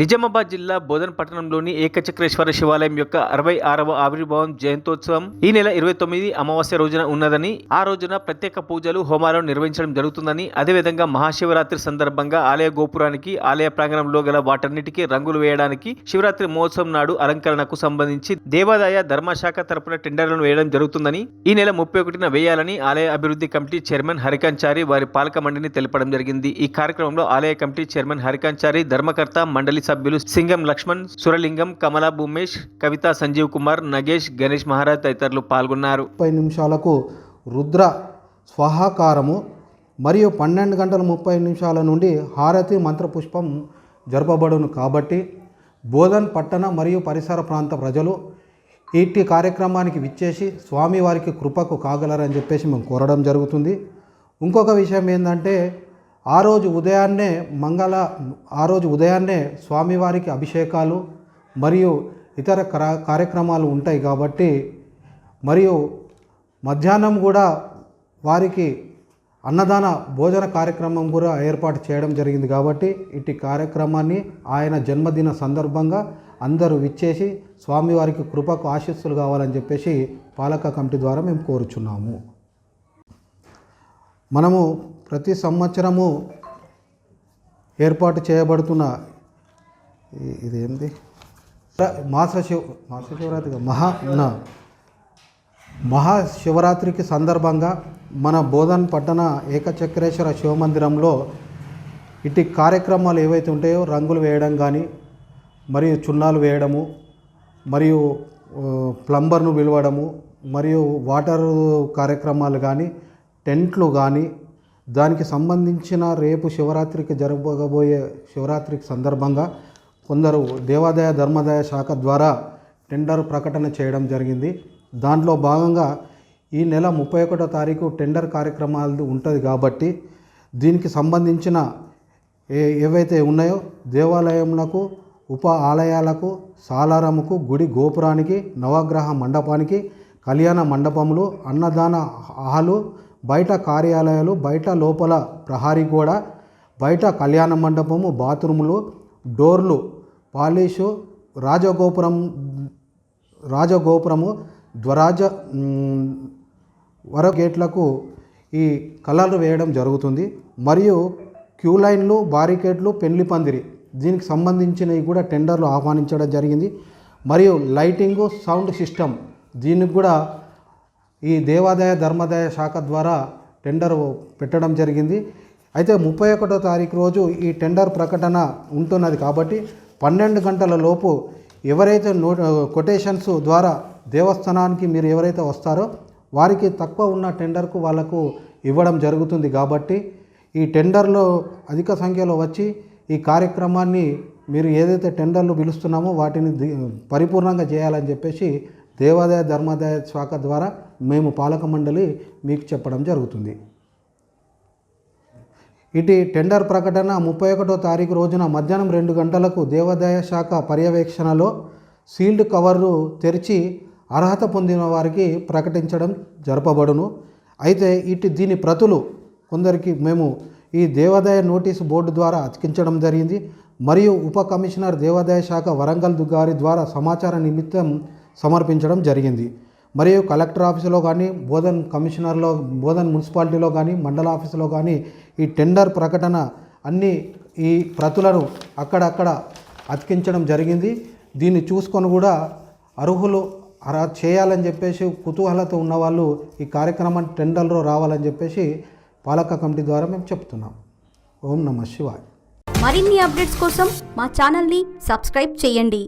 నిజామాబాద్ జిల్లా బోధన్ పట్టణంలోని ఏకచక్రేశ్వర శివాలయం యొక్క 66వ ఆవిర్భావం జయంతోత్సవం ఈ నెల 29 అమావాస్య రోజున ఉన్నదని, ఆ రోజున ప్రత్యేక పూజలు హోమాలను నిర్వహించడం జరుగుతుందని, అదేవిధంగా మహాశివరాత్రి సందర్భంగా ఆలయ గోపురానికి, ఆలయ ప్రాంగణంలో గల వాటన్నిటికీ రంగులు వేయడానికి శివరాత్రి మహోత్సవం నాడు అలంకరణకు సంబంధించి దేవాదాయ ధర్మశాఖ తరపున టెండర్లను వేయడం జరుగుతుందని, ఈ నెల 31న వేయాలని ఆలయ అభివృద్ధి కమిటీ చైర్మన్ హరికాంచారి వారి పాలక మండలిని తెలపడం జరిగింది. ఈ కార్యక్రమంలో ఆలయ కమిటీ చైర్మన్ హరికాంచారి, ధర్మకర్త మండలి సభ్యులు సింగం లక్ష్మణ్, సురలింగం, కమలా భూమేష్, కవిత, సంజీవ్ కుమార్, నగేష్, గణేష్ మహారాజ్ తదితరులు పాల్గొన్నారు. 30 నిమిషాలకు రుద్ర స్వాహాకారము మరియు 12 గంటల 30 నిమిషాల నుండి హారతి మంత్రపుష్పం జరపబడును. కాబట్టి బోధన్ పట్టణ మరియు పరిసర ప్రాంత ప్రజలు ఇట్టి కార్యక్రమానికి విచ్చేసి స్వామివారికి కృపకు కాగలరని చెప్పేసి మేము కోరడం జరుగుతుంది. ఇంకొక విషయం ఏంటంటే ఆ రోజు ఉదయాన్నే స్వామివారికి అభిషేకాలు మరియు ఇతర కార్యక్రమాలు ఉంటాయి. కాబట్టి మరియు మధ్యాహ్నం కూడా వారికి అన్నదాన భోజన కార్యక్రమం కూడా ఏర్పాటు చేయడం జరిగింది. కాబట్టి ఇట్టి కార్యక్రమాన్ని ఆయన జన్మదిన సందర్భంగా అందరూ విచ్చేసి స్వామివారికి కృపకు ఆశీస్సులు కావాలని చెప్పేసి పాలక కమిటీ ద్వారా మేము కోరుచున్నాము. మనము ప్రతి సంవత్సరము ఏర్పాటు చేయబడుతున్న ఇదేంటి మహాశివరాత్రి మహాశివరాత్రికి సందర్భంగా మన బోధన్ పట్టణ ఏకచక్రేశ్వర శివమందిరంలో ఇటు కార్యక్రమాలు ఏవైతే ఉంటాయో రంగులు వేయడం కానీ, మరియు చున్నాలు వేయడము, మరియు ప్లంబర్ను పిలవడము, మరియు వాటర్ కార్యక్రమాలు కానీ, టెంట్లు కానీ, దానికి సంబంధించిన రేపు శివరాత్రికి జరగబోయే శివరాత్రికి సందర్భంగా కొందరు దేవాదాయ ధర్మదాయ శాఖ ద్వారా టెండర్ ప్రకటన చేయడం జరిగింది. దాంట్లో భాగంగా ఈ నెల 31వ తారీఖు టెండర్ కార్యక్రమాలు ఉంటుంది. కాబట్టి దీనికి సంబంధించిన ఏవైతే ఉన్నాయో దేవాలయములకు, ఉప ఆలయాలకు, సాలారముకు, గుడి గోపురానికి, నవగ్రహ మండపానికి, కళ్యాణ మండపములు, అన్నదాన హాలు, బయట కార్యాలయాలు, బయట లోపల ప్రహారీ గోడ, బయట కళ్యాణ మండపము, బాత్రూములు, డోర్లు పాలిషు, రాజగోపురము, వర గేట్లకు ఈ కలర్లు వేయడం జరుగుతుంది. మరియు క్యూ లైన్లు, బారికేడ్లు, పెళ్లి పందిరి దీనికి సంబంధించినవి కూడా టెండర్లు ఆహ్వానించడం జరిగింది. మరియు లైటింగు, సౌండ్ సిస్టమ్ దీనికి కూడా ఈ దేవాదాయ ధర్మదాయ శాఖ ద్వారా టెండర్ పెట్టడం జరిగింది. అయితే 31వ తారీఖు రోజు ఈ టెండర్ ప్రకటన ఉంటున్నది. కాబట్టి 12 గంటల లోపు ఎవరైతే కొటేషన్స్ ద్వారా దేవస్థానానికి మీరు ఎవరైతే వస్తారో వారికి తక్కువ ఉన్న టెండర్కు వాళ్ళకు ఇవ్వడం జరుగుతుంది. కాబట్టి ఈ టెండర్లో అధిక సంఖ్యలో వచ్చి ఈ కార్యక్రమాన్ని మీరు ఏదైతే టెండర్లు పిలుస్తున్నామో వాటిని పరిపూర్ణంగా చేయాలని చెప్పేసి దేవాదాయ ధర్మాదాయ శాఖ ద్వారా మేము పాలక మండలి మీకు చెప్పడం జరుగుతుంది. ఇటు టెండర్ ప్రకటన 31వ తారీఖు రోజున మధ్యాహ్నం 2 గంటలకు దేవాదాయ శాఖ పర్యవేక్షణలో సీల్డ్ కవర్లు తెరిచి అర్హత పొందిన వారికి ప్రకటించడం జరపబడును. అయితే దీని ప్రతులు కొందరికి మేము ఈ దేవాదాయ నోటీసు బోర్డు ద్వారా అతికించడం జరిగింది. మరియు ఉప కమిషనర్ దేవాదాయ శాఖ వరంగల్ గారి ద్వారా సమాచార నిమిత్తం సమర్పించడం జరిగింది. మరియు కలెక్టర్ ఆఫీసులో కానీ, బోధన్ మున్సిపాలిటీలో కానీ, మండల ఆఫీసులో కానీ ఈ టెండర్ ప్రకటన అన్ని ఈ ప్రతులను అక్కడక్కడ అతికించడం జరిగింది. దీన్ని చూసుకొని కూడా అర్హులు చేయాలని చెప్పేసి కుతూహలతో ఉన్నవాళ్ళు ఈ కార్యక్రమం టెండర్లో రావాలని చెప్పేసి పాలక కమిటీ ద్వారా మేము చెప్తున్నాం. ఓం నమః శివాయ. మరిన్ని అప్డేట్స్ కోసం మా ఛానల్ని సబ్స్క్రైబ్ చేయండి.